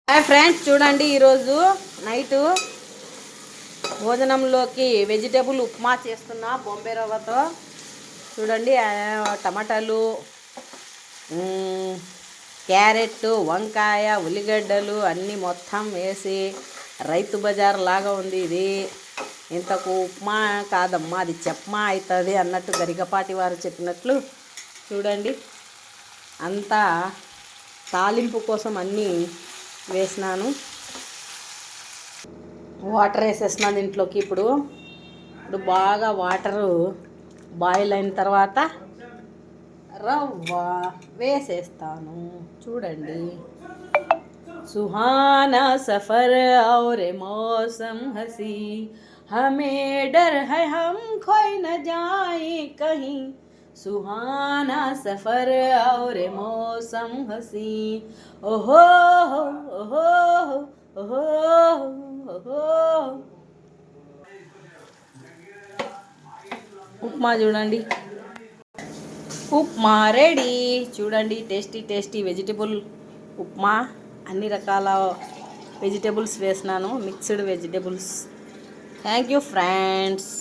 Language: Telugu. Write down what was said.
హాయ్ ఫ్రెండ్స్, చూడండి ఈరోజు నైట్ భోజనంలోకి వెజిటేబుల్ ఉప్మా చేస్తున్నా బొంబే రవ్వతో. చూడండి టమాటాలు, క్యారెట్, వంకాయ, ఉల్లిగడ్డలు అన్నీ మొత్తం వేసి రైతు బజార్ లాగా ఉంది ఇది. ఇంతకు ఉప్మా కాదమ్మా, అది చెప్మా అవుతుంది అన్నట్టు గరికపాటి వారు చెప్పినట్లు. చూడండి అంతా తాలింపు కోసం అన్నీ వేసినాను. వాటర్ వేసేసినాను దీంట్లోకి. ఇప్పుడు బాగా వాటరు బాయిల్ అయిన తర్వాత రవ్వ వేసేస్తాను. చూడండి, సుహానా సఫర్ ఔర్ మౌసమ్ హసీ, హమే డర్ హై హమ్ ఖోయ్ న జాయే కహీ, सुहाना सफ़र और मौसम हसी, ओहो ओहो ओहो ओहो. ఉప్మా చూడండి, ఉప్మా రెడీ. చూడండి టేస్టీ టేస్టీ వెజిటేబుల్ ఉప్మా. అన్ని రకాల వెజిటేబుల్స్ వేసినాను, mixed vegetables. Thank you friends.